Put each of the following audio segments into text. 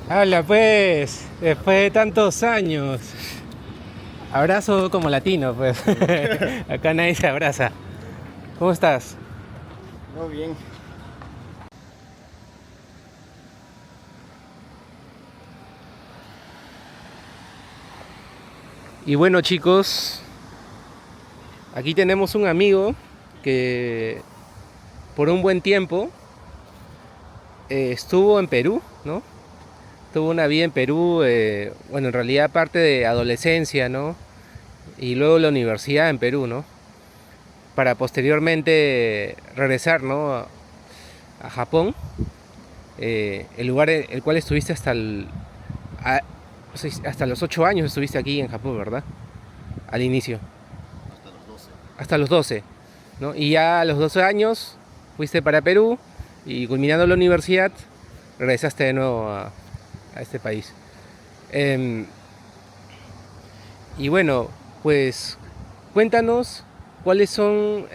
Habla pues, después de tantos años. Abrazo como latino, pues. Acá nadie se abraza. ¿Cómo estás? No, bien. Y bueno, chicos, aquí tenemos un amigo que por un buen tiempo estuvo en Perú, ¿no? Tuvo una vida en Perú, bueno, en realidad parte de adolescencia, ¿no? Y luego la universidad en Perú, ¿no? Para posteriormente regresar, ¿no? A Japón, el lugar en el cual estuviste a- hasta los 8 años estuviste aquí en Japón, ¿verdad? Al inicio, Hasta los 12. hasta los 12, ¿no? Y ya a los 12 años fuiste para Perú y culminando la universidad regresaste de nuevo a este país. Em, y bueno, pues cuéntanos cuáles son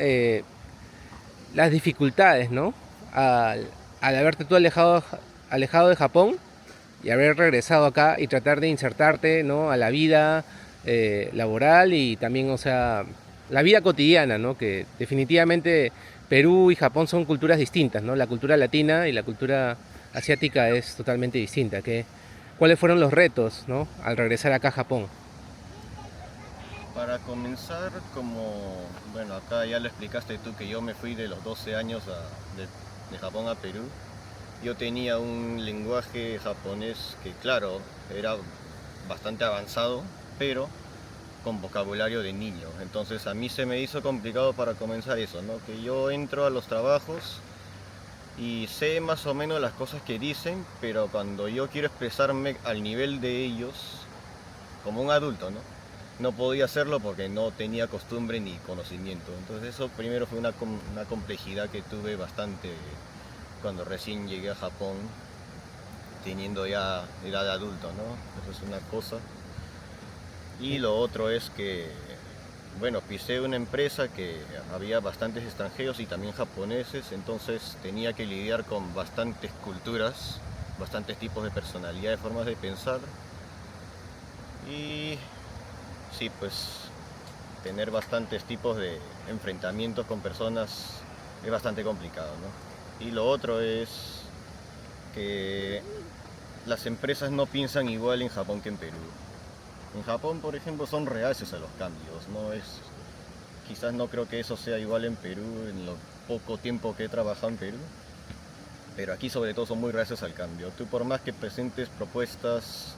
las dificultades, ¿no? Al haberte tú alejado de Japón y haber regresado acá y tratar de insertarte, ¿no? A la vida laboral y también, o sea, la vida cotidiana, ¿no? Que definitivamente Perú y Japón son culturas distintas, ¿no? La cultura latina y la cultura asiática es totalmente distinta. ¿Cuáles fueron los retos, ¿no? Al regresar acá a Japón? Para comenzar, bueno, acá ya lo explicaste tú que yo me fui de los 12 años de Japón a Perú. Yo tenía un lenguaje japonés que, claro, era bastante avanzado, pero con vocabulario de niño. Entonces a mí se me hizo complicado para comenzar eso, ¿no? Que yo entro a los trabajos y sé más o menos las cosas que dicen, pero cuando yo quiero expresarme al nivel de ellos, como un adulto, ¿no? No podía hacerlo porque no tenía costumbre ni conocimiento. Entonces eso primero fue una complejidad que tuve bastante cuando recién llegué a Japón, teniendo ya edad de adulto, ¿no? Eso es una cosa. Y lo otro es que, bueno, pisé una empresa que había bastantes extranjeros y también japoneses, entonces tenía que lidiar con bastantes culturas, bastantes tipos de personalidades, formas de pensar. Y sí, pues tener bastantes tipos de enfrentamientos con personas es bastante complicado, ¿no? Y lo otro es que las empresas no piensan igual en Japón que en Perú. En Japón, por ejemplo, son reacios a los cambios, quizás no creo que eso sea igual en Perú en lo poco tiempo que he trabajado en Perú, pero aquí sobre todo son muy reacios al cambio. Tú por más que presentes propuestas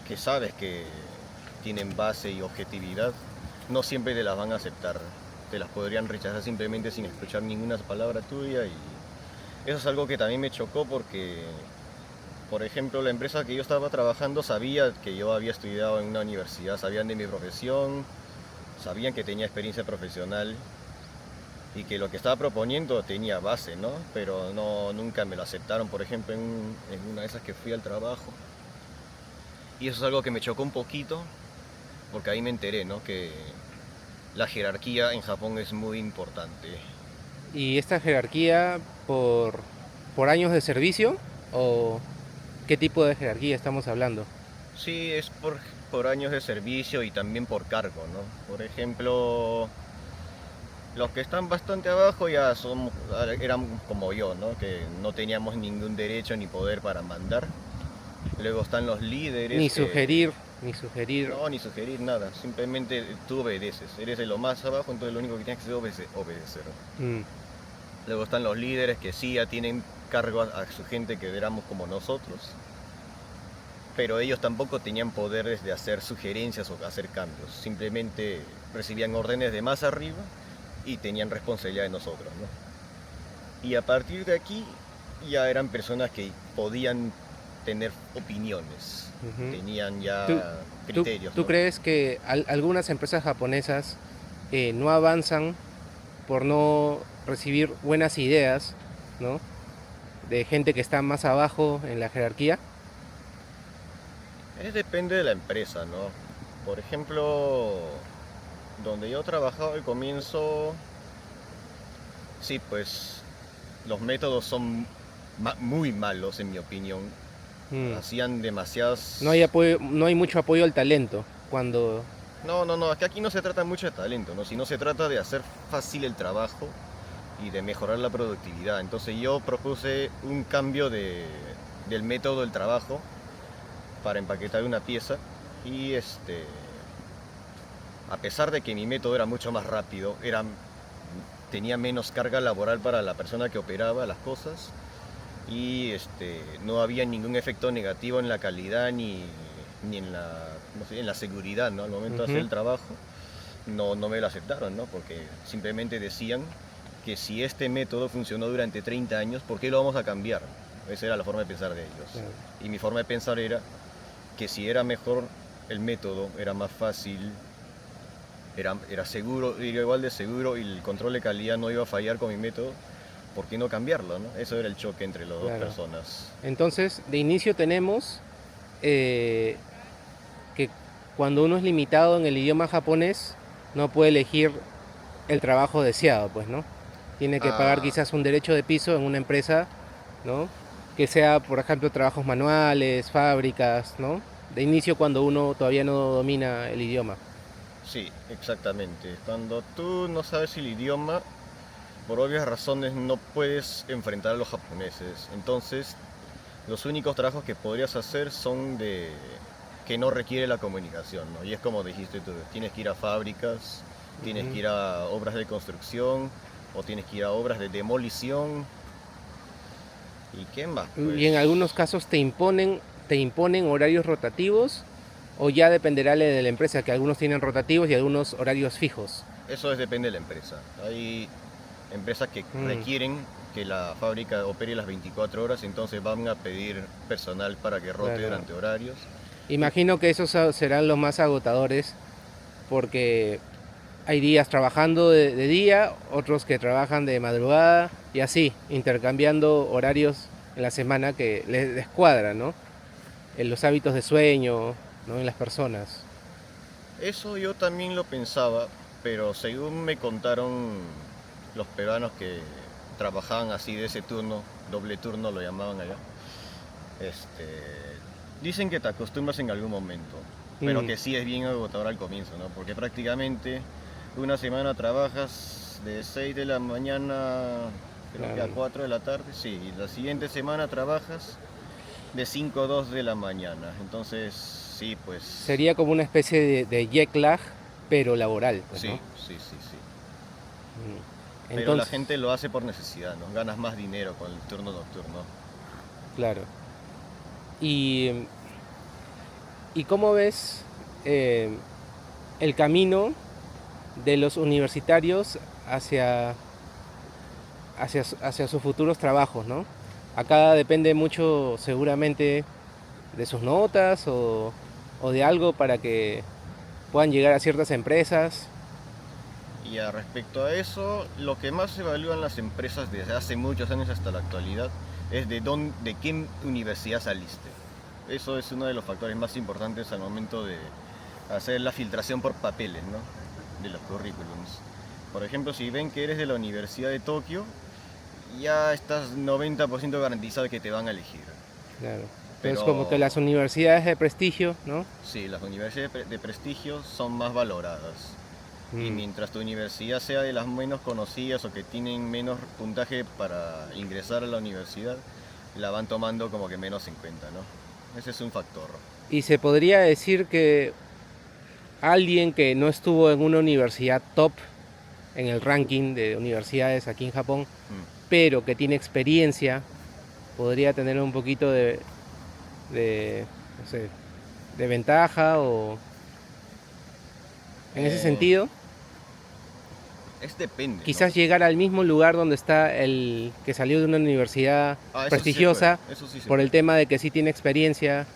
que sabes que tienen base y objetividad, no siempre te las van a aceptar. Te las podrían rechazar simplemente sin escuchar ninguna palabra tuya y eso es algo que también me chocó porque, por ejemplo, la empresa que yo estaba trabajando sabía que yo había estudiado en una universidad, sabían de mi profesión, sabían que tenía experiencia profesional y que lo que estaba proponiendo tenía base, ¿no? Pero no, nunca me lo aceptaron, por ejemplo, en una de esas que fui al trabajo. Y eso es algo que me chocó un poquito, porque ahí me enteré, ¿no? Que la jerarquía en Japón es muy importante. ¿Y esta jerarquía por años de servicio o qué tipo de jerarquía estamos hablando? Sí, es por años de servicio y también por cargo, ¿no? Por ejemplo, los que están bastante abajo ya eran como yo, ¿no? Que no teníamos ningún derecho ni poder para mandar. Luego están los líderes Ni que sugerir, ni sugerir. no, ni sugerir nada, simplemente tú obedeces. Eres de lo más abajo, entonces lo único que tienes que hacer es obedecer. Mm, Luego están los líderes que sí ya tienen cargo a su gente que éramos como nosotros, pero ellos tampoco tenían poderes de hacer sugerencias o hacer cambios, simplemente recibían órdenes de más arriba y tenían responsabilidad de nosotros, ¿no? Y a partir de aquí ya eran personas que podían tener opiniones, ujú. tenían ¿Tú, ya tú, criterios, tú ¿no? crees que algunas empresas japonesas no avanzan por no recibir buenas ideas, ¿no? De gente que está más abajo en la jerarquía? Depende de la empresa, ¿no? Por ejemplo, donde yo trabajaba al comienzo, sí, pues los métodos son muy malos en mi opinión, Mm. Hacían demasiadas... No hay apoyo, no hay mucho apoyo al talento cuando... No, es que aquí no se trata mucho de talento, ¿no? Sino se trata de hacer fácil el trabajo y de mejorar la productividad. Entonces yo propuse un cambio del método del trabajo para empaquetar una pieza y a pesar de que mi método era mucho más rápido, tenía menos carga laboral para la persona que operaba las cosas y no había ningún efecto negativo en la calidad ni en la seguridad, ¿no? Al momento de hacer el trabajo, no me lo aceptaron, ¿no? Porque simplemente decían que si este método funcionó durante 30 años, ¿por qué lo vamos a cambiar? Esa era la forma de pensar de ellos. Claro. Y mi forma de pensar era que si era mejor el método, era más fácil, era seguro, era igual de seguro y el control de calidad no iba a fallar con mi método, ¿por qué no cambiarlo, no? Eso era el choque entre las dos personas. Entonces, de inicio tenemos que cuando uno es limitado en el idioma japonés, no puede elegir el trabajo deseado, pues, ¿no? Tiene que pagar quizás un derecho de piso en una empresa, ¿no? Que sea, por ejemplo, trabajos manuales, fábricas, ¿no? De inicio cuando uno todavía no domina el idioma. Sí, exactamente. Cuando tú no sabes el idioma, por obvias razones no puedes enfrentar a los japoneses. Entonces, los únicos trabajos que podrías hacer son que no requiere la comunicación, ¿no? Y es como dijiste tú, tienes que ir a fábricas, tienes que ir a obras de construcción o tienes que ir a obras de demolición. ¿Y qué más? Pues, y en algunos casos te imponen horarios rotativos o ya dependerá de la empresa, que algunos tienen rotativos y algunos horarios fijos. Eso depende de la empresa. Hay empresas que requieren que la fábrica opere las 24 horas, entonces van a pedir personal para que rote durante horarios. Imagino que esos serán los más agotadores porque hay días trabajando de día, otros que trabajan de madrugada y así, intercambiando horarios en la semana que les descuadra, ¿no? En los hábitos de sueño, ¿no? En las personas. Eso yo también lo pensaba, pero según me contaron los peruanos que trabajaban así de ese turno, doble turno lo llamaban allá, dicen que te acostumbras en algún momento, pero que sí es bien agotador al comienzo, ¿no? Porque prácticamente una semana trabajas de 6 de la mañana, creo que a 4 de la tarde, sí, y la siguiente semana trabajas de 5 a 2 de la mañana, entonces sí, pues... Sería como una especie de jet lag, pero laboral, pues, sí, ¿no? sí. Entonces, pero la gente lo hace por necesidad, ¿no? Ganas más dinero con el turno nocturno. Claro. ¿Y cómo ves el camino de los universitarios hacia sus futuros trabajos, ¿no? Acá depende mucho seguramente de sus notas o de algo para que puedan llegar a ciertas empresas. Y respecto a eso, lo que más se evalúan las empresas desde hace muchos años hasta la actualidad es de qué universidad saliste. Eso es uno de los factores más importantes al momento de hacer la filtración por papeles, ¿no? De los currículums. Por ejemplo, si ven que eres de la Universidad de Tokio, ya estás 90% garantizado de que te van a elegir. Claro. Pero es como que las universidades de prestigio, ¿no? Sí, las universidades de prestigio son más valoradas. Y mientras tu universidad sea de las menos conocidas o que tienen menos puntaje para ingresar a la universidad, la van tomando como que menos en cuenta, ¿no? Ese es un factor. Y se podría decir que alguien que no estuvo en una universidad top en el ranking de universidades aquí en Japón, pero que tiene experiencia, podría tener un poquito de no sé, de ventaja o en ese sentido. Depende. Quizás ¿no? llegar al mismo lugar donde está el que salió de una universidad prestigiosa, sí por el tema de que sí tiene experiencia.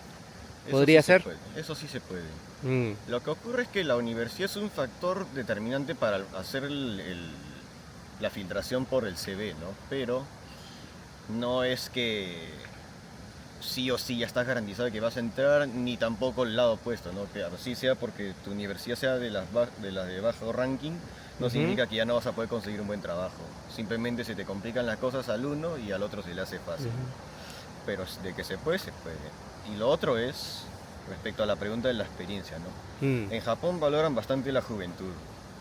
¿Podría ser? Eso sí se puede. Lo que ocurre es que la universidad es un factor determinante para hacer la filtración por el CV, ¿no? Pero no es que sí o sí ya estás garantizado de que vas a entrar, ni tampoco el lado opuesto, ¿no? Que así sea porque tu universidad sea de las de bajo ranking, no significa que ya no vas a poder conseguir un buen trabajo. Simplemente se te complican las cosas al uno y al otro se le hace fácil. pero de que se puede, se puede. Y lo otro es respecto a la pregunta de la experiencia, ¿no? En Japón valoran bastante la juventud.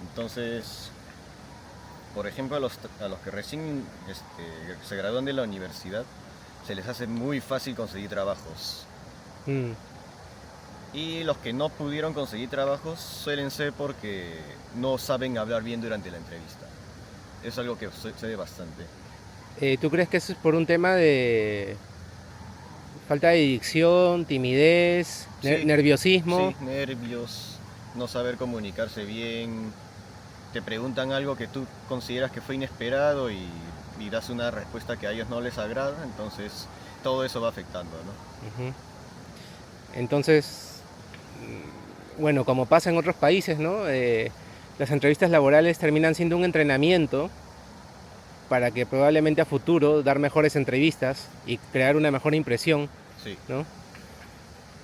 Entonces, por ejemplo, a los que recién se gradúan de la universidad, se les hace muy fácil conseguir trabajos. Mm. Y los que no pudieron conseguir trabajos suelen ser porque no saben hablar bien durante la entrevista. Es algo que sucede bastante. ¿Tú crees que eso es por un tema de falta de dicción, timidez, Sí, nerviosismo? sí, nervios, no saber comunicarse bien. Te preguntan algo que tú consideras que fue inesperado y das una respuesta que a ellos no les agrada, entonces todo eso va afectando, ¿no? Ujú. Entonces, bueno, como pasa en otros países, ¿no? Las entrevistas laborales terminan siendo un entrenamiento para que probablemente a futuro dar mejores entrevistas y crear una mejor impresión, Sí. ¿no?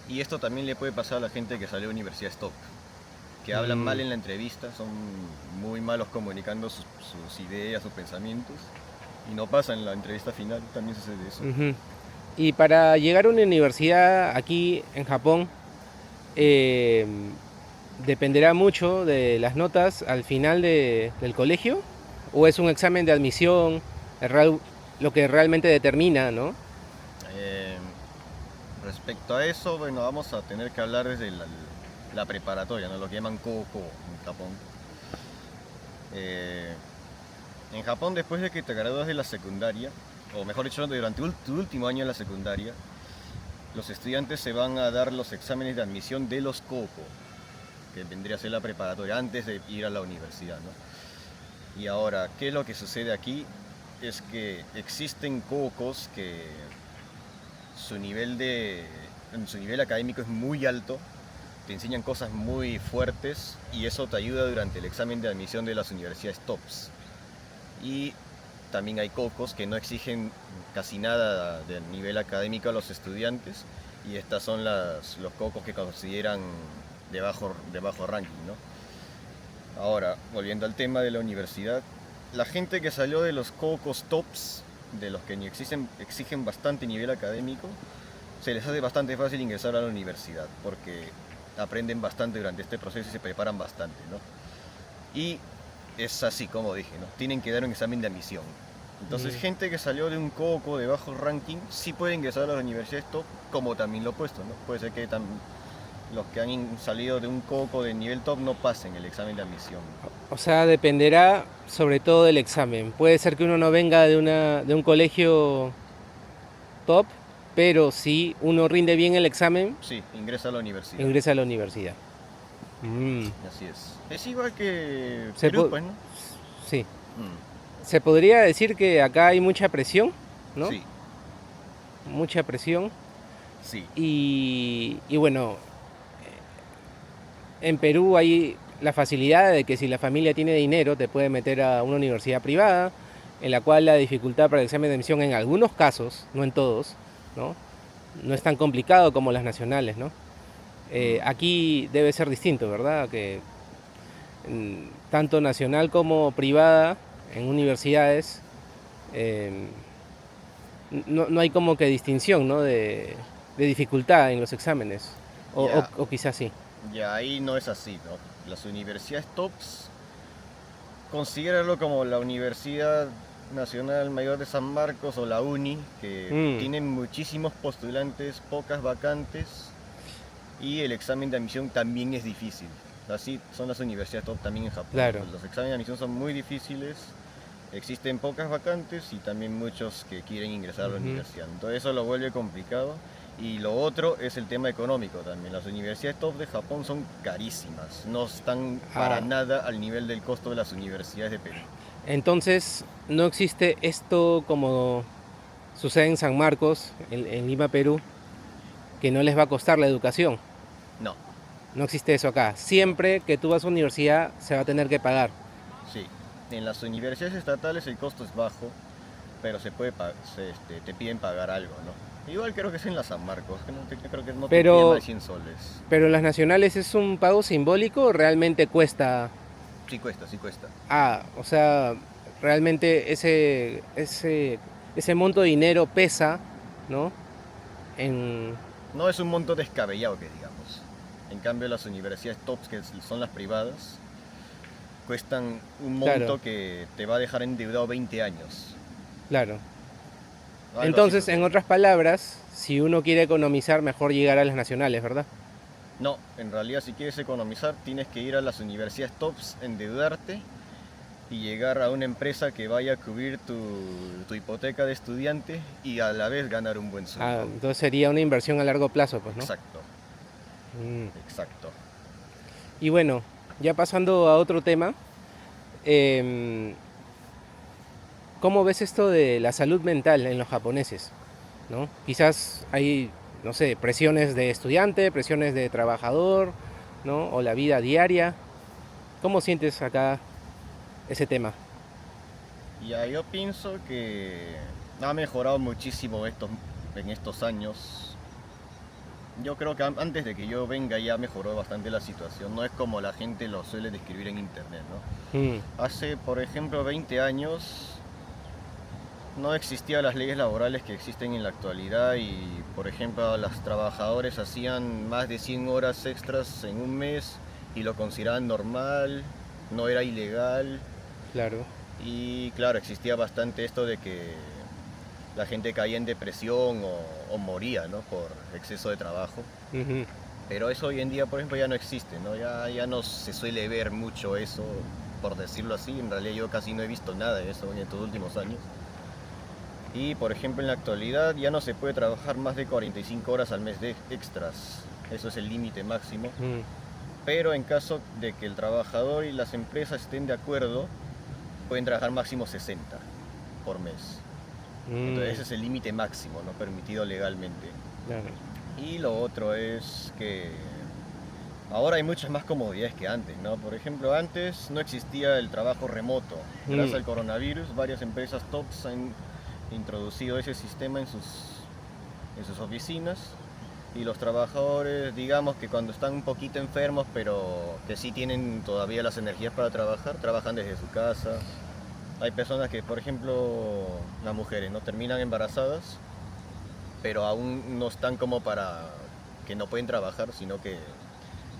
Y esto también le puede pasar a la gente que salió de universidad top, que hablan mal en la entrevista, son muy malos comunicando sus ideas, sus pensamientos, y no pasa en la entrevista final, también sucede eso. Ujú. Y para llegar a una universidad aquí en Japón, dependerá mucho de las notas al final del colegio, o es un examen de admisión lo que realmente determina, ¿no? Eh, Respecto a eso, bueno, vamos a tener que hablar desde la preparatoria, ¿no? Lo que llaman Koukou en Japón. En Japón, después de que te gradúas de la secundaria, o mejor dicho, durante tu último año en la secundaria, los estudiantes se van a dar los exámenes de admisión de los Koukou, que vendría a ser la preparatoria, antes de ir a la universidad, ¿no? Y ahora, ¿qué es lo que sucede aquí? Es que existen Koukous que su nivel académico es muy alto, te enseñan cosas muy fuertes y eso te ayuda durante el examen de admisión de las universidades TOPS. Y también hay cocos que no exigen casi nada del nivel académico a los estudiantes y estas son los cocos que consideran de bajo ranking, ¿no? Ahora, volviendo al tema de la universidad, la gente que salió de los cocos TOPS, de los que exigen bastante nivel académico, se les hace bastante fácil ingresar a la universidad porque aprenden bastante durante este proceso y se preparan bastante, ¿no? Y es así como dije, ¿no? Tienen que dar un examen de admisión. Entonces, gente que salió de un coco de bajo ranking sí puede ingresar a las universidades top, como también lo opuesto, ¿no? Puede ser que los que han salido de un coco de nivel top no pasen el examen de admisión. O sea, dependerá sobre todo del examen. Puede ser que uno no venga de un colegio top, pero si uno rinde bien el examen, Sí, ingresa a la universidad. ingresa a la universidad. Así es. Es igual que Se Perú, po- pues, ¿no? Sí. Mm, Se podría decir que acá hay mucha presión, ¿no? Sí, Mucha presión. sí. Y bueno, en Perú hay la facilidad de que si la familia tiene dinero te puede meter a una universidad privada, en la cual la dificultad para el examen de admisión en algunos casos, no en todos, ¿no? No es tan complicado como las nacionales, ¿no? Aquí debe ser distinto, ¿verdad? Que tanto nacional como privada en universidades eh, no hay como que distinción, ¿no? De dificultad en los exámenes, Ya, o quizás sí. ya ahí no es así, ¿no? Las universidades tops, considéralo como la Universidad Nacional Mayor de San Marcos o la UNI, que tienen muchísimos postulantes, pocas vacantes y el examen de admisión también es difícil. Así son las universidades top también en Japón. Claro. Los exámenes de admisión son muy difíciles, existen pocas vacantes y también muchos que quieren ingresar a la universidad. Entonces eso lo vuelve complicado. Y lo otro es el tema económico también. Las universidades top de Japón son carísimas, no están para nada al nivel del costo de las universidades de Perú. Entonces, no existe esto como sucede en San Marcos, en Lima, Perú, que no les va a costar la educación. No, No existe eso acá. Siempre que tú vas a universidad se va a tener que pagar. sí. En las universidades estatales el costo es bajo, pero te piden pagar algo, ¿no? Igual creo que es en la San Marcos, creo que no te piden más de 100 soles. Pero en las nacionales es un pago simbólico o realmente cuesta. Sí cuesta, sí cuesta. O sea, realmente ese monto de dinero pesa, ¿no? En, No es un monto descabellado que digamos. En cambio las universidades tops, que son las privadas, cuestan un claro, monto que te va a dejar endeudado 20 años. claro. Algo así Entonces, en sucede. otras palabras, si uno quiere economizar, mejor llegar a las nacionales, ¿verdad? No, en realidad si quieres economizar tienes que ir a las universidades tops, endeudarte y llegar a una empresa que vaya a cubrir tu hipoteca de estudiante y a la vez ganar un buen Ah, sueldo. entonces sería una inversión a largo plazo, pues, ¿no? Exacto, Mm. exacto. Y bueno, ya pasando a otro tema, em, ¿cómo ves esto de la salud mental en los japoneses? ¿No? Quizás hay, no sé, presiones de estudiante, presiones de trabajador, ¿no? O la vida diaria. ¿Cómo sientes acá ese tema? Ya, yo pienso que ha mejorado muchísimo en estos años. Yo creo que antes de que yo venga ya mejoró bastante la situación. No es como la gente lo suele describir en internet, ¿no? Mm, Hace, por ejemplo, 20 años no existían las leyes laborales que existen en la actualidad y, por ejemplo, los trabajadores hacían más de 100 horas extras en un mes y lo consideraban normal, no era ilegal. claro. Y claro, existía bastante esto de que la gente caía en depresión o moría, ¿no? Por exceso de trabajo. Ujú. Pero eso hoy en día, por ejemplo, ya no existe, ¿no? Ya no se suele ver mucho eso, por decirlo así. En realidad yo casi no he visto nada de eso en estos últimos años. Y, por ejemplo, en la actualidad ya no se puede trabajar más de 45 horas al mes de extras. Eso es el límite máximo. Mm, Pero en caso de que el trabajador y las empresas estén de acuerdo, pueden trabajar máximo 60 por mes. Entonces mm, ese es el límite máximo, no permitido legalmente. claro. Y lo otro es que ahora hay muchas más comodidades que antes, ¿no? Por ejemplo, antes no existía el trabajo remoto. Gracias Mm, al coronavirus, varias empresas tops han introducido ese sistema en sus oficinas. Y los trabajadores, digamos que cuando están un poquito enfermos, pero que sí tienen todavía las energías para trabajar, trabajan desde su casa. Hay personas que, por ejemplo, las mujeres, ¿no? Terminan embarazadas, pero aún no están como para que no pueden trabajar, sino que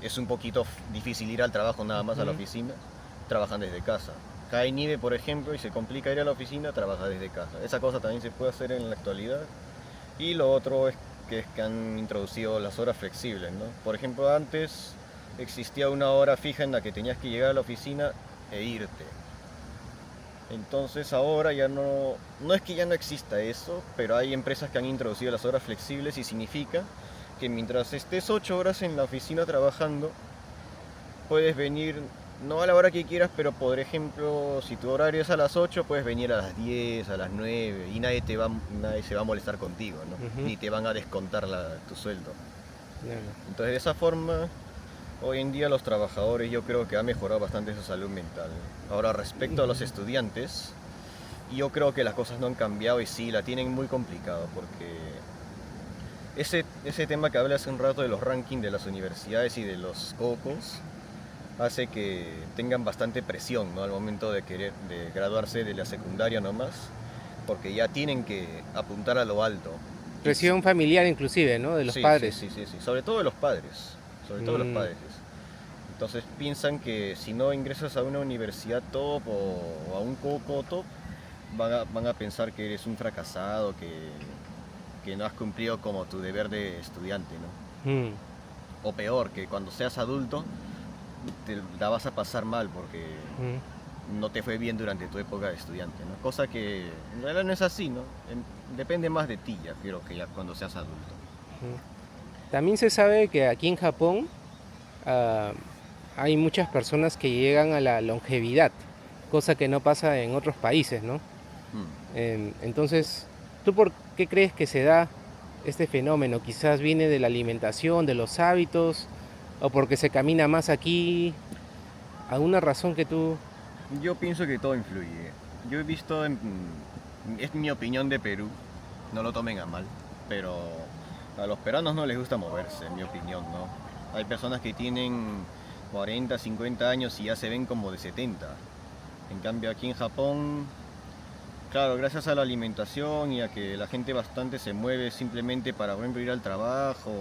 es un poquito difícil ir al trabajo nada más a la ujú. oficina, trabajan desde casa. Cae nieve, por ejemplo, y se complica ir a la oficina, trabaja desde casa. Esa cosa también se puede hacer en la actualidad. Y lo otro es que han introducido las horas flexibles, ¿no? Por ejemplo, antes existía una hora fija en la que tenías que llegar a la oficina e irte. Entonces ahora ya no es que ya no exista eso, pero hay empresas que han introducido las horas flexibles y significa que mientras estés 8 horas en la oficina trabajando, puedes venir no a la hora que quieras, pero por ejemplo, si tu horario es a las 8 puedes venir a las 10, a las 9 y nadie se va a molestar contigo, ¿no? Ujú, Ni te van a descontar tu sueldo. claro. Entonces de esa forma, hoy en día los trabajadores yo creo que ha mejorado bastante su salud mental. Ahora respecto a los estudiantes, yo creo que las cosas no han cambiado y sí, la tienen muy complicado porque ese tema que hablé hace un rato de los rankings de las universidades y de los cocos hace que tengan bastante presión, ¿no? Al momento de graduarse de la secundaria nomás, porque ya tienen que apuntar a lo alto. Y Presión familiar inclusive, ¿no? De los sí, sí, padres. sí, sí, sí, sobre todo de los padres, sobre todo de los Mm, padres. Entonces piensan que si no ingresas a una universidad top o a un coco top, van a pensar que eres un fracasado, que no has cumplido como tu deber de estudiante, ¿no? mm, O peor, que cuando seas adulto te la vas a pasar mal porque mm, no te fue bien durante tu época de estudiante, ¿no? Cosa que en realidad no es así, ¿no? Depende más de ti, ya creo que ya cuando seas adulto. mm. También se sabe que aquí en Japón ah, hay muchas personas que llegan a la longevidad, cosa que no pasa en otros países, ¿no? Mm. Entonces, ¿tú por qué crees que se da este fenómeno? Quizás viene de la alimentación, de los hábitos, o porque se camina más aquí. ¿Alguna razón que tú... Yo pienso que todo influye. Yo he visto, es mi opinión de Perú, no lo tomen a mal, pero a los peruanos no les gusta moverse, en mi opinión, ¿no? Hay personas que tienen 40, 50 años y ya se ven como de 70. En cambio aquí en Japón Claro, gracias a la alimentación y a que la gente bastante se mueve simplemente para, por ejemplo, ir al trabajo.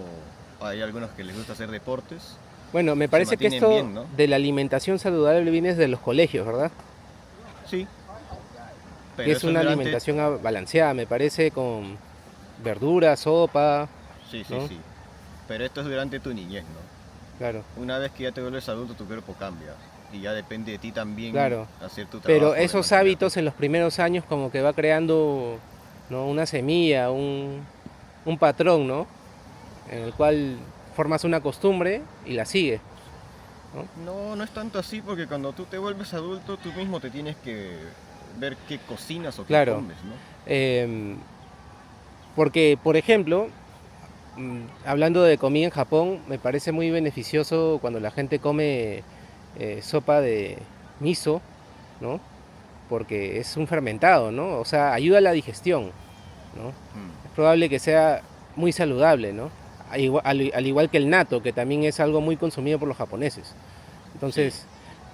Hay algunos que les gusta hacer deportes. Bueno, me Se parece que mantienen esto bien, ¿no? de la alimentación saludable viene desde los colegios, ¿verdad? Sí, Que pero es eso es una durante... alimentación balanceada, me parece, con verduras, sopa, Sí, sí, ¿no? sí. Pero esto es durante tu niñez, ¿no? Claro, Una vez que ya te vuelves adulto, tu cuerpo cambia. Y ya depende de ti también claro. hacer tu Pero trabajo de esos mantenerte. hábitos en los primeros años como que va creando, ¿no? Una semilla, un patrón, ¿no? En el cual formas una costumbre y la sigues, ¿no? No, no es tanto así porque cuando tú te vuelves adulto, tú mismo te tienes que ver qué cocinas o qué Claro, comes, ¿no? em, porque, por ejemplo, hablando de comida en Japón, me parece muy beneficioso cuando la gente come sopa de miso, ¿no? Porque es un fermentado, ¿no? O sea, ayuda a la digestión, ¿no? Mm, Es probable que sea muy saludable, ¿no? Al igual que el natto, que también es algo muy consumido por los japoneses. sí. Entonces,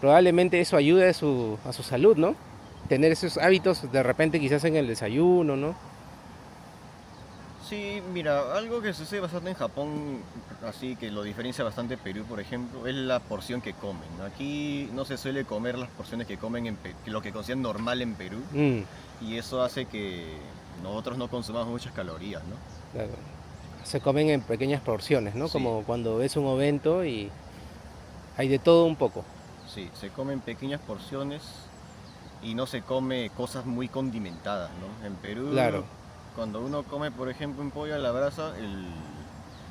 probablemente eso ayude a su salud, ¿no? Tener esos hábitos de repente quizás en el desayuno, ¿no? Sí, mira, algo que sucede bastante en Japón, así que lo diferencia bastante de Perú, por ejemplo, es la porción que comen. Aquí no se suele comer las porciones que comen que lo que consideran normal en Perú, Mm, y eso hace que nosotros no consumamos muchas calorías, ¿no? claro. Se comen en pequeñas porciones, ¿no? Sí, Como cuando ves un evento y hay de todo un poco. sí, se comen pequeñas porciones y no se come cosas muy condimentadas, ¿no? En Perú, Claro, cuando uno come, por ejemplo, un pollo a la brasa,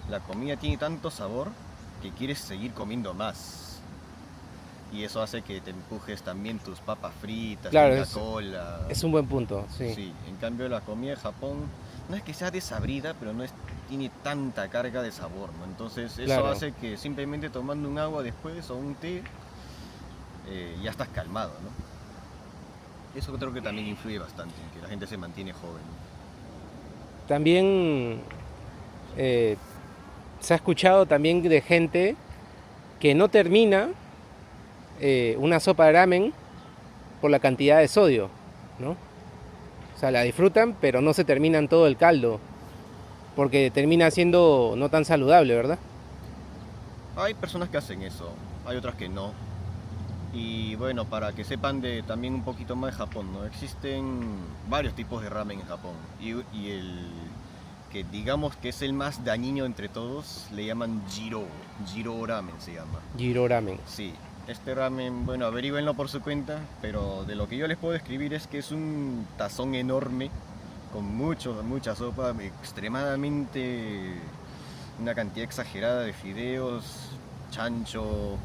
la comida tiene tanto sabor que quieres seguir comiendo más. Y eso hace que te empujes también tus papas fritas, tu claro, Inca Kola. es un buen punto, sí. Sí, en cambio la comida de Japón no es que sea desabrida, pero tiene tanta carga de sabor, ¿no? Entonces eso Claro. hace que simplemente tomando un agua después o un té, ya estás calmado, ¿no? Eso creo que también influye bastante en que la gente se mantiene joven. También eh, se ha escuchado también de gente que no termina una sopa de ramen por la cantidad de sodio, ¿no? O sea, la disfrutan, pero no se terminan todo el caldo, porque termina siendo no tan saludable, ¿verdad? Hay personas que hacen eso, hay otras que no. Y bueno, para que sepan de también un poquito más de Japón, ¿no? Existen varios tipos de ramen en Japón. Y el que digamos que es el más dañino entre todos, le llaman Jiro ramen se llama. Jiro ramen. Sí, este ramen, bueno, averígüenlo por su cuenta, pero de lo que yo les puedo describir es que es un tazón enorme, con mucha sopa, extremadamente, una cantidad exagerada de fideos, chancho,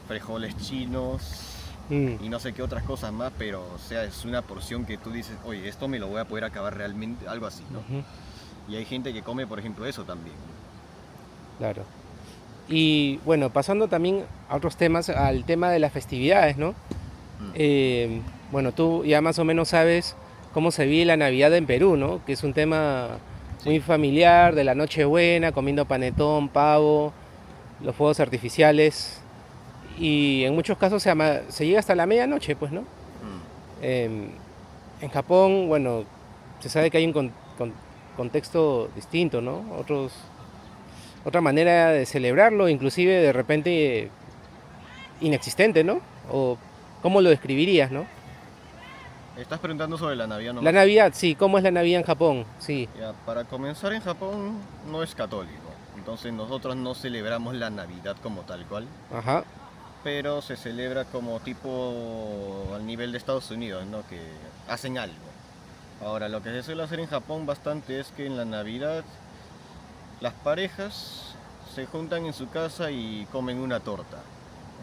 frijoles chinos Mm, y no sé qué otras cosas más, pero o sea, es una porción que tú dices, oye, esto me lo voy a poder acabar realmente, algo así, ¿no? ujú, Y hay gente que come, por ejemplo, eso también. claro. Y bueno, pasando también a otros temas, al tema de las festividades, ¿no? Mm, Eh, bueno, tú ya más o menos sabes cómo se vive la Navidad en Perú, ¿no? Que es un tema muy sí. familiar, de la Nochebuena, comiendo panetón, pavo, los fuegos artificiales. Y en muchos casos se llega hasta la medianoche, pues, ¿no? Mm. Eh, en Japón, bueno, se sabe que hay un contexto distinto, ¿no? Otra manera de celebrarlo, inclusive de repente inexistente, ¿no? O cómo lo describirías, ¿no? Estás preguntando sobre la Navidad La nomás. Navidad, sí, ¿cómo es la Navidad en Japón? Sí, Ya, para comenzar, en Japón no es católico, entonces nosotros no celebramos la Navidad como tal cual, ajá, pero se celebra como tipo al nivel de Estados Unidos, ¿no? Que hacen algo. Ahora, lo que se suele hacer en Japón bastante es que en la Navidad las parejas se juntan en su casa y comen una torta.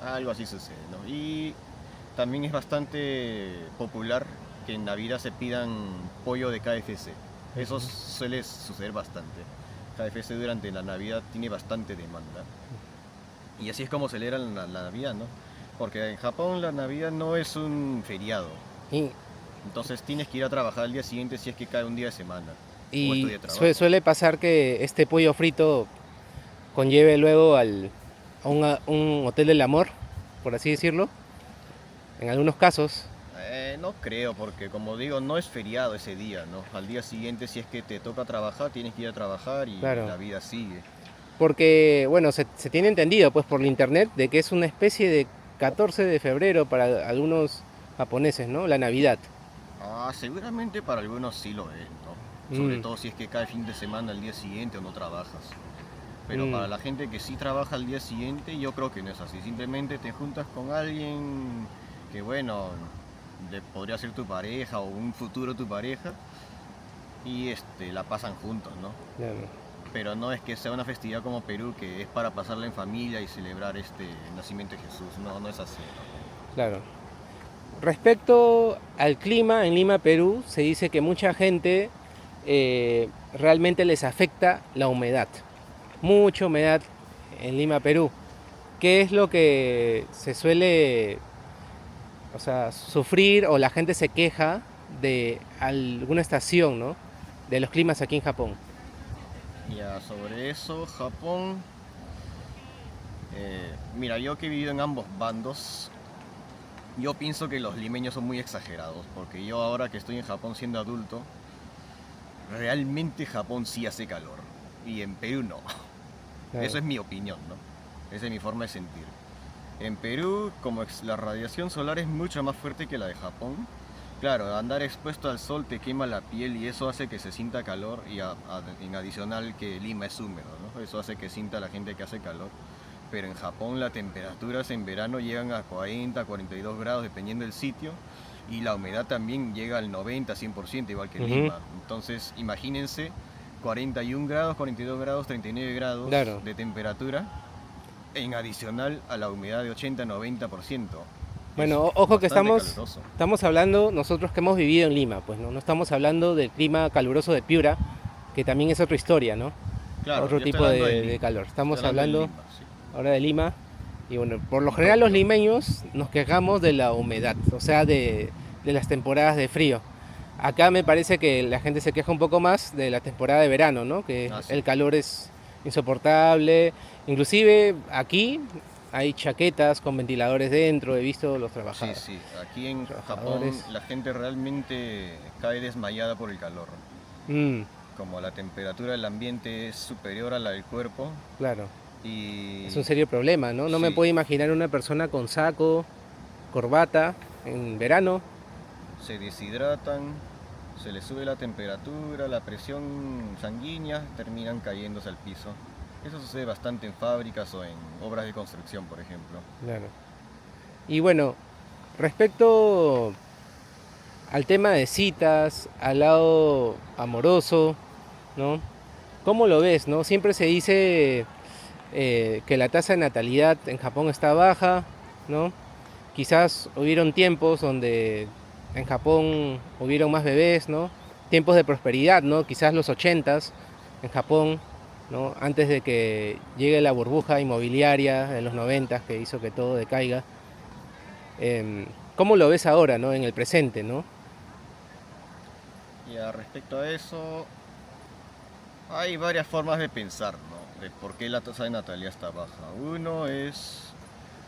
Algo así sucede, ¿no? Y también es bastante popular que en Navidad se pidan pollo de KFC. Eso suele suceder bastante. KFC durante la Navidad tiene bastante demanda. Y así es como celebran la Navidad, ¿no? Porque en Japón la Navidad no es un feriado. y, Entonces tienes que ir a trabajar al día siguiente si es que cae un día de semana. O es tu día de trabajo. suele pasar que este pollo frito conlleve luego a un hotel del amor, por así decirlo, en algunos casos. No creo, porque como digo, no es feriado ese día, ¿no? Al día siguiente, si es que te toca trabajar, tienes que ir a trabajar y Claro. la vida sigue. Porque, bueno, se tiene entendido pues por la internet de que es una especie de 14 de febrero para algunos japoneses, ¿no? La Navidad. Seguramente para algunos sí lo es, ¿no? Sobre Mm, todo si es que cae fin de semana al día siguiente o no trabajas. Pero mm, para la gente que sí trabaja al día siguiente, yo creo que no es así. Simplemente te juntas con alguien que, bueno, podría ser tu pareja o un futuro tu pareja y la pasan juntos, ¿no? claro, Pero no es que sea una festividad como Perú, que es para pasarla en familia y celebrar el nacimiento de Jesús. No, no es así. claro. Respecto al clima en Lima, Perú, se dice que mucha gente realmente les afecta la humedad. Mucha humedad en Lima, Perú. ¿Qué es lo que se suele, o sea, sufrir o la gente se queja de alguna estación, ¿no? De los climas aquí en Japón. Ya sobre eso, Japón, mira, yo que he vivido en ambos bandos, yo pienso que los limeños son muy exagerados, porque yo ahora que estoy en Japón siendo adulto, realmente Japón sí hace calor, y en Perú no. Claro. Eso es mi opinión, ¿no? Esa es mi forma de sentir. En Perú, como la radiación solar es mucho más fuerte que la de Japón, claro, andar expuesto al sol te quema la piel y eso hace que se sienta calor y en adicional que Lima es húmedo, ¿no? Eso hace que sienta la gente que hace calor. Pero en Japón las temperaturas en verano llegan a 40, 42 grados dependiendo del sitio y la humedad también llega al 90, 100% igual que Lima. Entonces imagínense 41 grados, 42 grados, 39 grados Claro. de temperatura en adicional a la humedad de 80-90%. Bueno, Es ojo que bastante caluroso. estamos hablando nosotros que hemos vivido en Lima, pues no estamos hablando del clima caluroso de Piura, que también es otra historia, ¿no? Claro, Otro yo estoy tipo hablando de de Lima. calor. Estoy Estamos hablando de hablando Lima, sí. ahora de Lima y bueno, por lo Y general los Tokio. limeños nos quejamos de la humedad, o sea, de las temporadas de frío. Acá me parece que la gente se queja un poco más de la temporada de verano, ¿no? Que Ah, sí. el calor es insoportable. Inclusive aquí hay chaquetas con ventiladores dentro, he visto los Sí, sí. Aquí en Japón trabajadores. la gente realmente cae desmayada por el calor. Mm, Como la temperatura del ambiente es superior a la del cuerpo claro, es un y serio problema, ¿no? No me sí, puedo imaginar una persona con saco, corbata en verano. se deshidratan, se les sube la temperatura, la presión sanguínea, terminan cayéndose al piso. Eso sucede bastante en fábricas o en obras de construcción, por ejemplo. Claro. Y bueno, respecto al tema de citas, al lado amoroso, ¿no? ¿Cómo lo ves, no? Siempre se dice que la tasa de natalidad en Japón está baja, ¿no? Quizás hubieron tiempos donde en Japón hubieron más bebés, ¿no? Tiempos de prosperidad, ¿no? Quizás los 80s en Japón, ¿no? Antes de que llegue la burbuja inmobiliaria de los 90s que hizo que todo decaiga. ¿Cómo lo ves ahora, ¿no? En el presente, ¿no? Y respecto a eso, hay varias formas de pensar, ¿no? De por qué la tasa de natalidad está baja. Uno es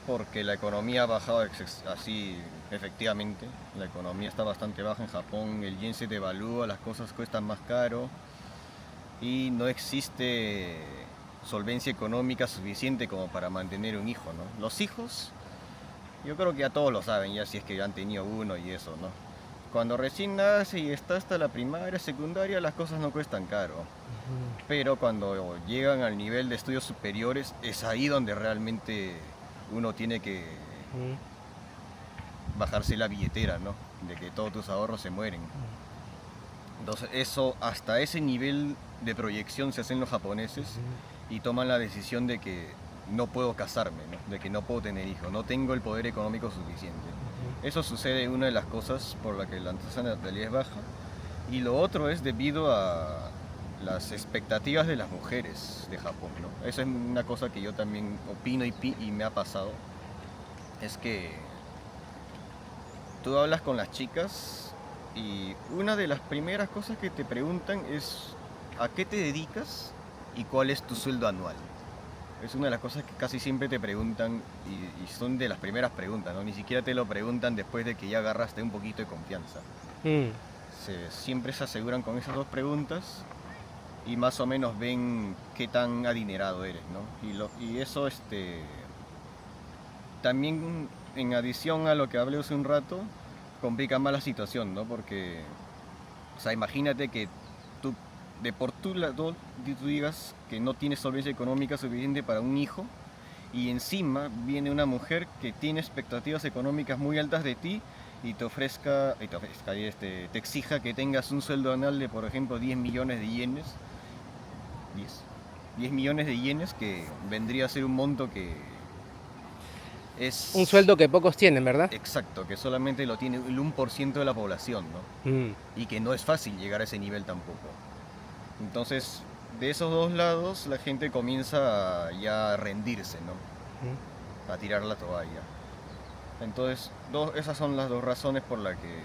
porque la economía ha bajado así efectivamente. La economía está bastante baja en Japón, el yen se devalúa, las cosas cuestan más caro y no existe solvencia económica suficiente como para mantener un hijo, ¿no? Los hijos, yo creo que ya todos lo saben, ya si es que ya han tenido uno y eso, ¿no? Cuando recién nace y está hasta la primaria, secundaria, las cosas no cuestan caro. Pero cuando llegan al nivel de estudios superiores, es ahí donde realmente uno tiene que bajarse la billetera, ¿no? De que todos tus ahorros se mueren. Entonces eso, hasta ese nivel de proyección se hacen los japoneses y toman la decisión de que no puedo casarme, ¿no? De que no puedo tener hijos, no tengo el poder económico suficiente. Eso sucede, una de las cosas por la que la tasa de natalidad es baja. Y lo otro es debido a las expectativas de las mujeres de Japón, ¿no? Eso es una cosa que yo también opino y me ha pasado. Es que tú hablas con las chicas y una de las primeras cosas que te preguntan es ¿a qué te dedicas y cuál es tu sueldo anual? Es una de las cosas que casi siempre te preguntan y son de las primeras preguntas, ¿no? Ni siquiera te lo preguntan después de que ya agarraste un poquito de confianza. Mm, Siempre se aseguran con esas dos preguntas y más o menos ven qué tan adinerado eres, ¿no? Y eso también, en adición a lo que hablé hace un rato, complica más la situación, ¿no? Porque, o sea, imagínate que tú, de por tu lado, tú digas que no tienes solvencia económica suficiente para un hijo y encima viene una mujer que tiene expectativas económicas muy altas de ti y te exija que tengas un sueldo anual de, por ejemplo, 10 millones de yenes. 10 millones de yenes, que vendría a ser un monto que es... un sueldo que pocos tienen, ¿verdad? Exacto, que solamente lo tiene el 1% de la población, ¿no? Mm, Y que no es fácil llegar a ese nivel tampoco. Entonces, de esos dos lados, la gente comienza ya a rendirse, ¿no? mm. A tirar la toalla. Entonces, esas son las dos razones por las que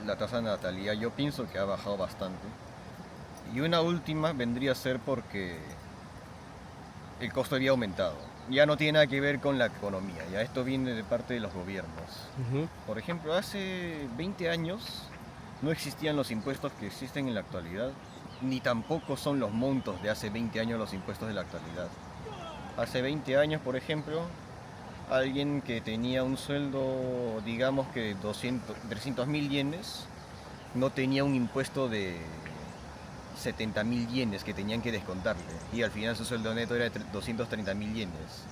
la tasa de natalidad yo pienso que ha bajado bastante. Y una última vendría a ser porque el costo había aumentado. Ya no tiene nada que ver con la economía, ya esto viene de parte de los gobiernos. Ujú. Por ejemplo, hace 20 años no existían los impuestos que existen en la actualidad, ni tampoco son los montos de hace 20 años los impuestos de la actualidad. Hace 20 años, por ejemplo, alguien que tenía un sueldo, digamos que 300.000 yenes, no tenía un impuesto de 70.000 yenes que tenían que descontarle, y al final su sueldo neto era de 230.000 yenes.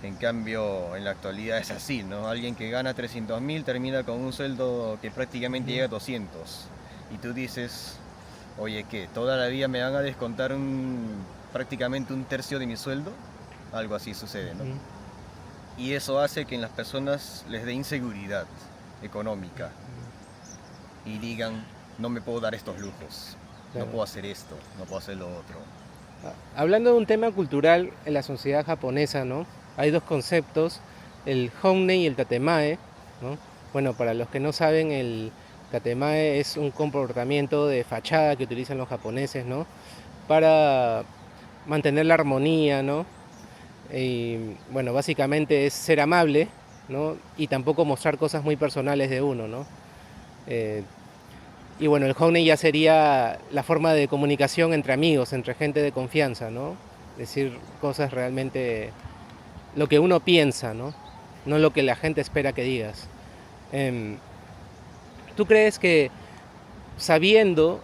En cambio, en la actualidad es así, ¿no? Alguien que gana 300.000 termina con un sueldo que prácticamente llega a 200. Y tú dices, oye, ¿qué? ¿Toda la vida me van a descontar prácticamente un tercio de mi sueldo? Algo así sucede, ¿no? Y eso hace que en las personas les dé inseguridad económica y digan, no me puedo dar estos lujos, Claro. no puedo hacer esto, no puedo hacer lo otro. Hablando de un tema cultural en la sociedad japonesa, ¿no? Hay dos conceptos, el honnei y el tatemae, ¿no? Bueno, para los que no saben, el tatemae es un comportamiento de fachada que utilizan los japoneses, ¿no? Para mantener la armonía, ¿no? Y bueno, básicamente es ser amable, ¿no? Y tampoco mostrar cosas muy personales de uno, ¿no? Eh, y bueno, el honnei ya sería la forma de comunicación entre amigos, entre gente de confianza, ¿no? Decir cosas realmente, lo que uno piensa, ¿no? No lo que la gente espera que digas. Em, ¿Tú crees que sabiendo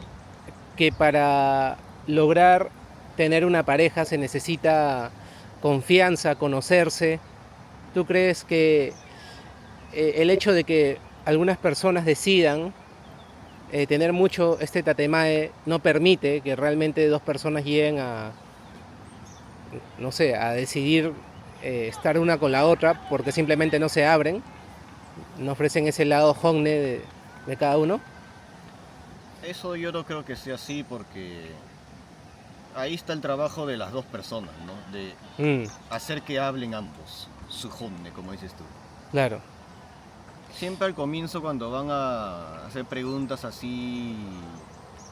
que para lograr tener una pareja se necesita confianza, conocerse, tú crees que el hecho de que algunas personas decidan tener mucho este tatemae no permite que realmente dos personas lleguen a, no sé, a decidir estar una con la otra porque simplemente no se abren, no ofrecen ese lado honne de cada uno? Eso yo no creo que sea así, porque ahí está el trabajo de las dos personas, ¿no? De Mm, hacer que hablen ambos, su honne, como dices tú. claro. Siempre al comienzo, cuando van a hacer preguntas así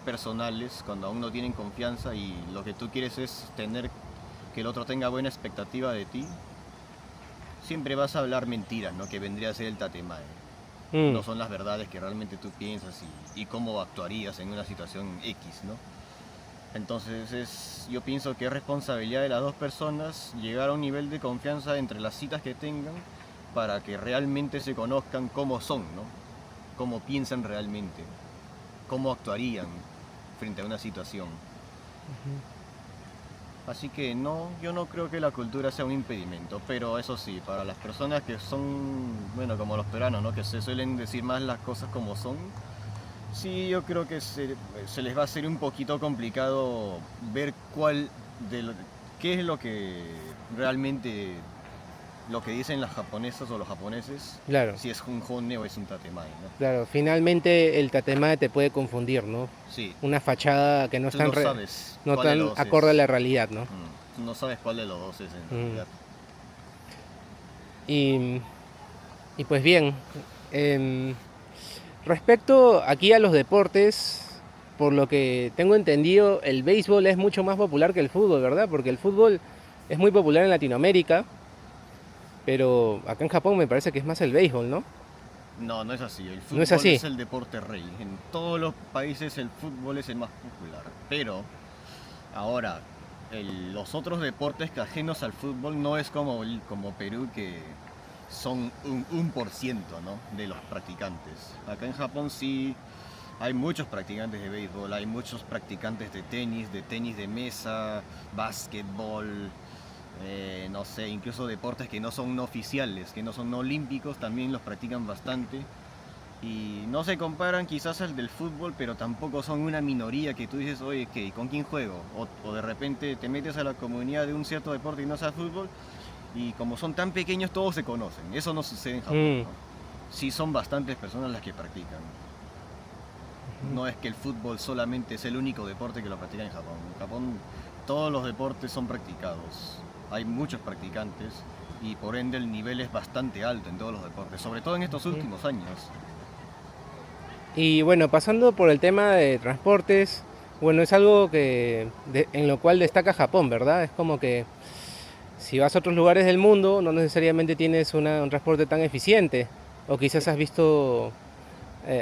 personales, cuando aún no tienen confianza y lo que tú quieres es tener que el otro tenga buena expectativa de ti, siempre vas a hablar mentiras, ¿no? Que vendría a ser el tatemae. Mm, No son las verdades que realmente tú piensas y cómo actuarías en una situación X, ¿no? Entonces yo pienso que es responsabilidad de las dos personas llegar a un nivel de confianza entre las citas que tengan, para que realmente se conozcan cómo son, ¿no? Cómo piensan realmente, cómo actuarían frente a una situación. Así que no, yo no creo que la cultura sea un impedimento, pero eso sí, para las personas que son, bueno, como los peruanos, ¿no? Que se suelen decir más las cosas como son, sí, yo creo que se les va a hacer un poquito complicado ver qué es lo que realmente, lo que dicen las japonesas o los japoneses, claro, si es un honne o es un tatemae, ¿no? claro. Finalmente el tatemae te puede confundir, ¿no? Sí, Una fachada que no tú es tan, no sabes no cuál de tan los dos acorde a es. la realidad, ¿no? Tú no sabes cuál de los dos es en Mm. realidad. Y, y pues bien, em, respecto aquí a los deportes, por lo que tengo entendido, el béisbol es mucho más popular que el fútbol, ¿verdad? Porque el fútbol es muy popular en Latinoamérica, pero acá en Japón me parece que es más el béisbol, ¿no? No, no es así. El ¿No es fútbol así? es el deporte rey. En todos los países el fútbol es el más popular. Pero ahora, los otros deportes que ajenos al fútbol no es como Perú, que son un 1%, ¿no?, de los practicantes. Acá en Japón sí hay muchos practicantes de béisbol, hay muchos practicantes de tenis de mesa, básquetbol, no sé, incluso deportes que no son no oficiales, que no son no olímpicos, también los practican bastante. Y no se comparan quizás al del fútbol, pero tampoco son una minoría que tú dices, oye, ¿qué? ¿Con quién juego? O de repente te metes a la comunidad de un cierto deporte y no sea fútbol, y como son tan pequeños todos se conocen. Eso no sucede en Japón, ¿no? Sí son bastantes personas las que practican. No es que el fútbol solamente es el único deporte que lo practica en Japón. En Japón todos los deportes son practicados. Hay muchos practicantes y por ende el nivel es bastante alto en todos los deportes, sobre todo en estos últimos años. Y bueno, pasando por el tema de transportes, bueno, es algo en lo cual destaca Japón, ¿verdad? Es como que si vas a otros lugares del mundo, no necesariamente tienes un transporte tan eficiente, o quizás has visto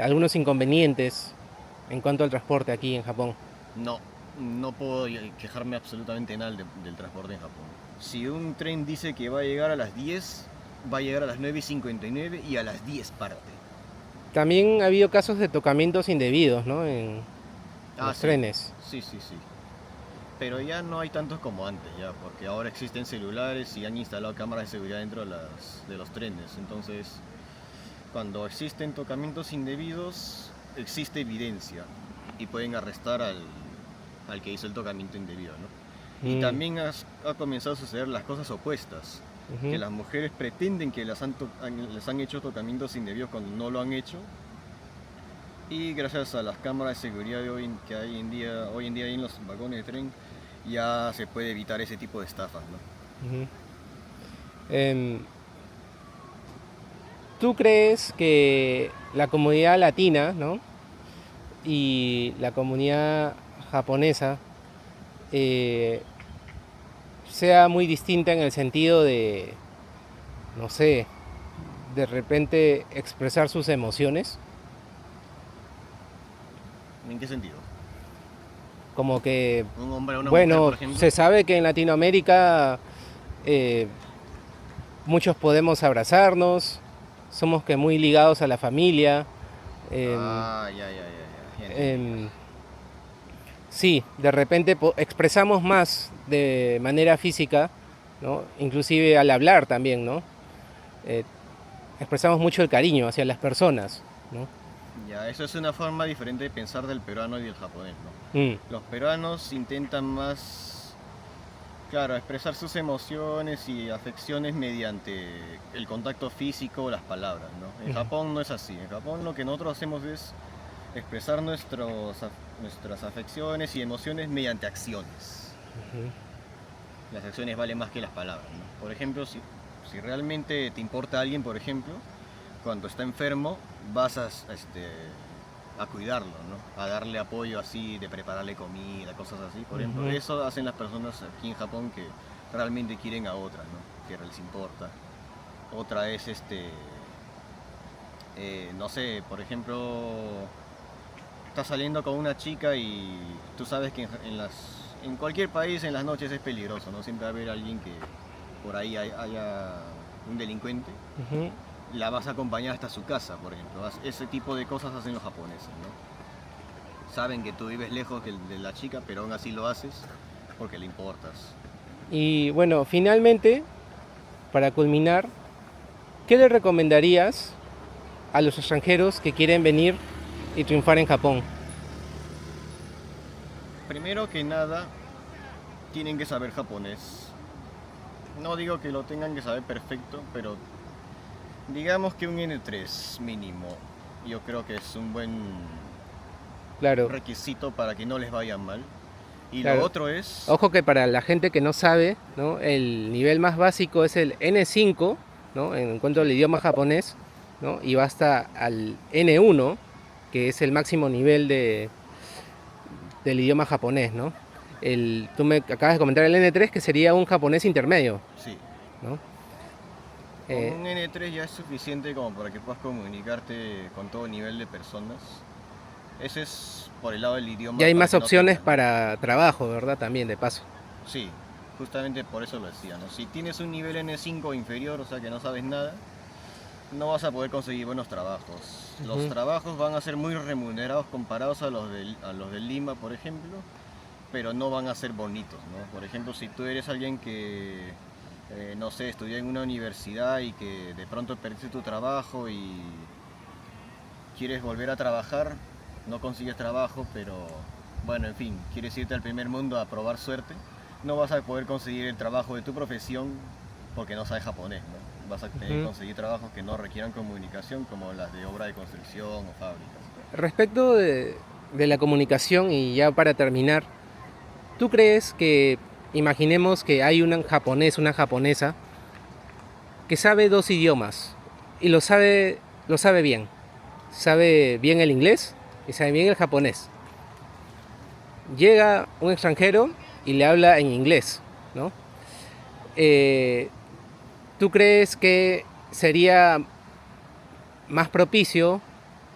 algunos inconvenientes en cuanto al transporte aquí en Japón. No, no puedo quejarme absolutamente nada del transporte en Japón. Si un tren dice que va a llegar a las 10, va a llegar a las 9:59 y a las 10 parte. También ha habido casos de tocamientos indebidos, ¿no? En los Sí. trenes. Sí, sí, sí. Pero ya no hay tantos como antes, ya, porque ahora existen celulares y han instalado cámaras de seguridad dentro de los trenes. Entonces, cuando existen tocamientos indebidos, existe evidencia y pueden arrestar al que hizo el tocamiento indebido, ¿no? Y también ha comenzado a suceder las cosas opuestas, que las mujeres pretenden que les han hecho tocamientos indebidos cuando no lo han hecho, y gracias a las cámaras de seguridad que hay hoy en día hay en los vagones de tren, ya se puede evitar ese tipo de estafas, ¿no? Em, ¿Tú crees que la comunidad latina, ¿no?, y la comunidad japonesa sea muy distinta en el sentido de, no sé, de repente expresar sus emociones? ¿En qué sentido? Como que, Un hombre o una mujer, bueno, por ejemplo. se sabe que en Latinoamérica muchos podemos abrazarnos, somos que muy ligados a la familia. Ya entendí. Sí, de repente expresamos más de manera física, ¿no? Inclusive al hablar también, ¿no? Expresamos mucho el cariño hacia las personas, ¿no? Ya, eso es una forma diferente de pensar del peruano y del japonés, ¿no? Los peruanos intentan más, claro, expresar sus emociones y afecciones mediante el contacto físico o las palabras, ¿no? En Japón no es así. En Japón lo que nosotros hacemos es expresar nuestras afecciones y emociones mediante acciones. Las acciones valen más que las palabras, ¿no? Por ejemplo, si realmente te importa alguien, por ejemplo, cuando está enfermo, vas a cuidarlo, ¿no? A darle apoyo así, de prepararle comida, cosas así. Por ejemplo, eso hacen las personas aquí en Japón que realmente quieren a otra, ¿no? Que les importa. Otra es no sé, por ejemplo, estás saliendo con una chica y tú sabes que en cualquier país en las noches es peligroso, ¿no? Siempre va a haber alguien que por ahí haya un delincuente. La vas a acompañar hasta su casa, por ejemplo. Ese tipo de cosas hacen los japoneses, ¿no? Saben que tú vives lejos de la chica, pero aún así lo haces porque le importas. Y bueno, finalmente, para culminar, ¿qué le recomendarías a los extranjeros que quieren venir y triunfar en Japón? Primero que nada, tienen que saber japonés. No digo que lo tengan que saber perfecto, pero digamos que un N3 mínimo. Yo creo que es un buen requisito para que no les vaya mal. Y lo otro es... Ojo que para la gente que no sabe, ¿no?, el nivel más básico es el N5, ¿no?, en cuanto al idioma japonés, ¿no?, y va hasta al N1, que es el máximo nivel del idioma japonés, ¿no? Tú me acabas de comentar el N3, que sería un japonés intermedio, Sí. ¿no? Con Eh, un N3 ya es suficiente como para que puedas comunicarte con todo nivel de personas. Ese es por el lado del idioma. ya hay para más que no opciones tengan- para trabajo, ¿verdad? También, de paso. Sí, justamente por eso lo decía, ¿no? Si tienes un nivel N5 o inferior, o sea que no sabes nada, no vas a poder conseguir buenos trabajos. Los Ujú. trabajos van a ser muy remunerados comparados a los de Lima, por ejemplo, pero no van a ser bonitos, ¿no? Por ejemplo, si tú eres alguien que, no sé, estudia en una universidad y que de pronto perdiste tu trabajo y quieres volver a trabajar, no consigues trabajo, pero bueno, en fin, quieres irte al primer mundo a probar suerte, no vas a poder conseguir el trabajo de tu profesión porque no sabes japonés, ¿no? Vas a tener que Ujú. conseguir trabajos que no requieran comunicación, como las de obra de construcción o fábricas. Respecto de la comunicación, y ya para terminar, ¿tú crees que, imaginemos que hay un japonés, una japonesa, que sabe dos idiomas y lo sabe bien? Sabe bien el inglés y sabe bien el japonés. Llega un extranjero y le habla en inglés, ¿no? Eh, ¿Tú crees que sería más propicio,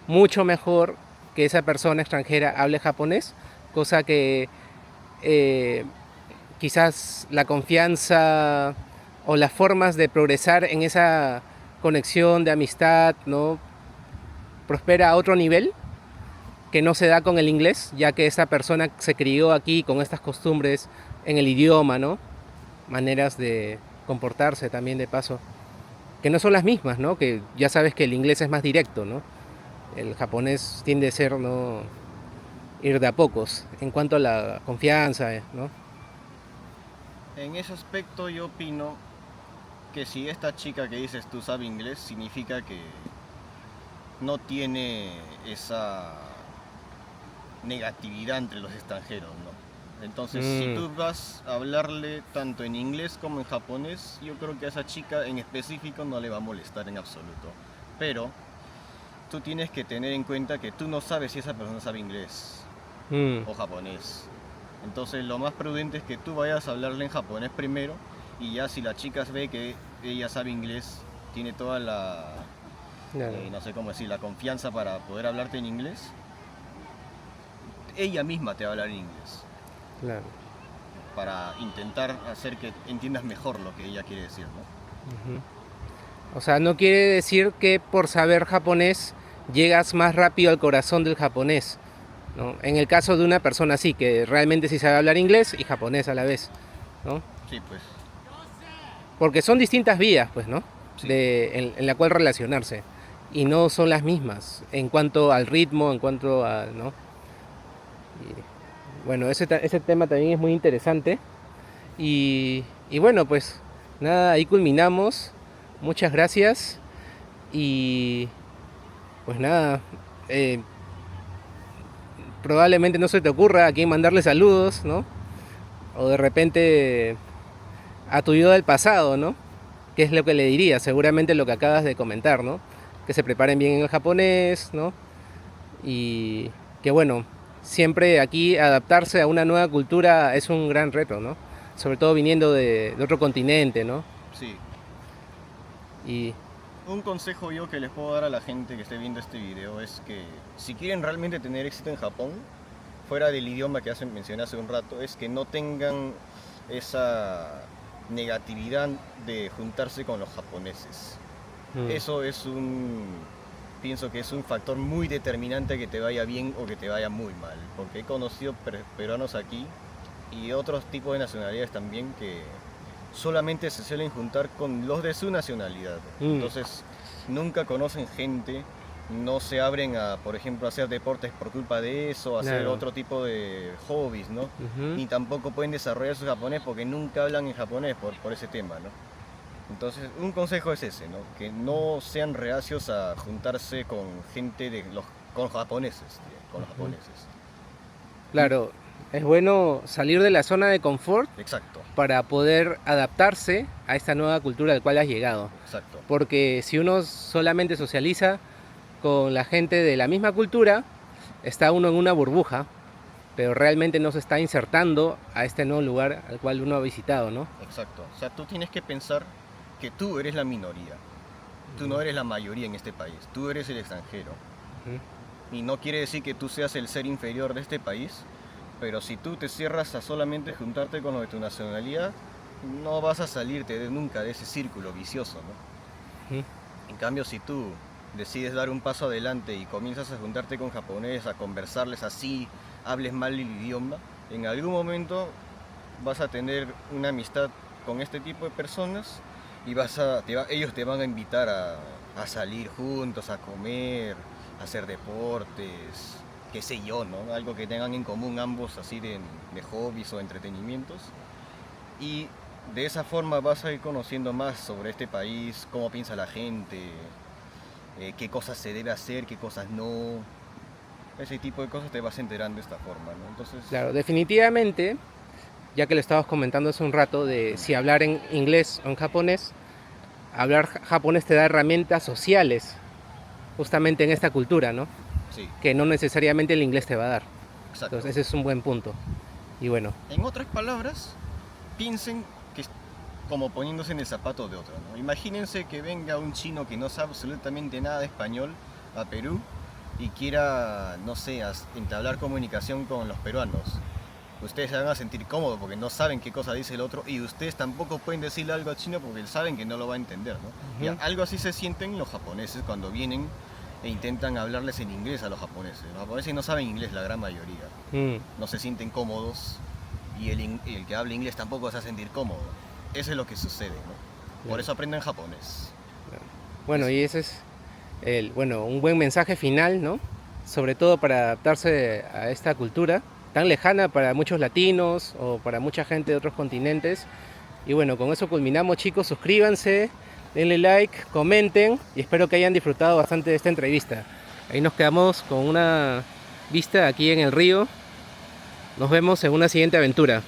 mucho mejor, que esa persona extranjera hable japonés? Cosa que eh, quizás la confianza o las formas de progresar en esa conexión de amistad, ¿no?, prospera a otro nivel que no se da con el inglés, ya que esa persona se crió aquí con estas costumbres en el idioma, ¿no? Maneras de comportarse también, de paso, que no son las mismas, ¿no? Que ya sabes que el inglés es más directo, ¿no? El japonés tiende a ser, ¿no?, ir de a pocos en cuanto a la confianza, ¿no? En ese aspecto yo opino que si esta chica que dices tú sabe inglés, significa que no tiene esa negatividad entre los extranjeros, ¿no? Entonces, si tú vas a hablarle tanto en inglés como en japonés, yo creo que a esa chica en específico no le va a molestar en absoluto. Pero tú tienes que tener en cuenta que tú no sabes si esa persona sabe inglés o japonés. Entonces, lo más prudente es que tú vayas a hablarle en japonés primero y ya si la chica ve que ella sabe inglés, tiene toda la, Claro. no sé cómo decir, la confianza para poder hablarte en inglés, ella misma te va a hablar en inglés Claro. para intentar hacer que entiendas mejor lo que ella quiere decir, ¿no? O sea, no quiere decir que por saber japonés llegas más rápido al corazón del japonés, ¿no? En el caso de una persona así, que realmente sí sabe hablar inglés y japonés a la vez, ¿no? Sí, pues. Porque son distintas vías, pues, ¿no? Sí. En la cual relacionarse. Y no son las mismas en cuanto al ritmo, en cuanto a, ¿no? Y, bueno, ese tema también es muy interesante. Y bueno, pues nada, ahí culminamos. Muchas gracias. Y pues nada, probablemente no se te ocurra a quién mandarle saludos, ¿no? O de repente a tu yo del pasado, ¿no? ¿Qué es lo que le diría? Seguramente lo que acabas de comentar, ¿no? Que se preparen bien en el japonés, ¿no? Y que bueno, siempre aquí adaptarse a una nueva cultura es un gran reto, ¿no? Sobre todo viniendo de otro continente, ¿no? Sí. Y Un consejo yo que les puedo dar a la gente que esté viendo este video es que si quieren realmente tener éxito en Japón, fuera del idioma que mencioné hace un rato, es que no tengan esa negatividad de juntarse con los japoneses. Eso pienso que es un factor muy determinante que te vaya bien o que te vaya muy mal, porque he conocido peruanos aquí y otros tipos de nacionalidades también que solamente se suelen juntar con los de su nacionalidad. Entonces nunca conocen gente, no se abren a, por ejemplo, hacer deportes por culpa de eso, hacer Claro. otro tipo de hobbies, ¿no? Ni tampoco pueden desarrollar su japonés porque nunca hablan en japonés por ese tema, ¿no? Entonces, un consejo es ese, ¿no? Que no sean reacios a juntarse con gente con japoneses, con los japoneses. claro, es bueno salir de la zona de confort Exacto, para poder adaptarse a esta nueva cultura al cual has llegado. exacto. Porque si uno solamente socializa con la gente de la misma cultura, está uno en una burbuja pero realmente no se está insertando a este nuevo lugar al cual uno ha visitado, ¿no? Exacto. O sea, tú tienes que pensar que tú eres la minoría. Tú no eres la mayoría en este país. Tú eres el extranjero. Y no quiere decir que tú seas el ser inferior de este país, pero si tú te cierras a solamente juntarte con los de tu nacionalidad, no vas a salirte nunca de ese círculo vicioso, ¿no? En cambio, si tú decides dar un paso adelante y comienzas a juntarte con japoneses, a conversarles así, hables mal el idioma, en algún momento vas a tener una amistad con este tipo de personas y ellos te van a invitar a salir juntos, a comer, a hacer deportes, qué sé yo, ¿no? Algo que tengan en común ambos así de hobbies o entretenimientos. Y de esa forma vas a ir conociendo más sobre este país, cómo piensa la gente, qué cosas se debe hacer, qué cosas no. Ese tipo de cosas te vas enterando de esta forma, ¿no? Entonces, Claro, definitivamente, ya que lo estabas comentando hace un rato, de si hablar en inglés o en japonés, hablar japonés te da herramientas sociales, justamente en esta cultura, ¿no? sí, Que no necesariamente el inglés te va a dar. exacto. Entonces ese es un buen punto. Y bueno, En otras palabras, piensen que como poniéndose en el zapato de otro, ¿no? Imagínense que venga un chino que no sabe absolutamente nada de español a Perú y quiera, no sé, entablar comunicación con los peruanos. Ustedes se van a sentir cómodos porque no saben qué cosa dice el otro y ustedes tampoco pueden decirle algo a chino porque saben que no lo va a entender, ¿no? Y algo así se sienten los japoneses cuando vienen e intentan hablarles en inglés a los japoneses. Los japoneses no saben inglés, la gran mayoría. No se sienten cómodos y el que habla inglés tampoco se va a sentir cómodo. Eso es lo que sucede, ¿no? Por eso aprendan japonés. bueno, y ese es un buen mensaje final, ¿no? Sobre todo para adaptarse a esta cultura tan lejana para muchos latinos o para mucha gente de otros continentes. Y bueno, con eso culminamos, chicos. Suscríbanse, denle like, comenten y espero que hayan disfrutado bastante de esta entrevista. Ahí nos quedamos con una vista aquí en el río. Nos vemos en una siguiente aventura.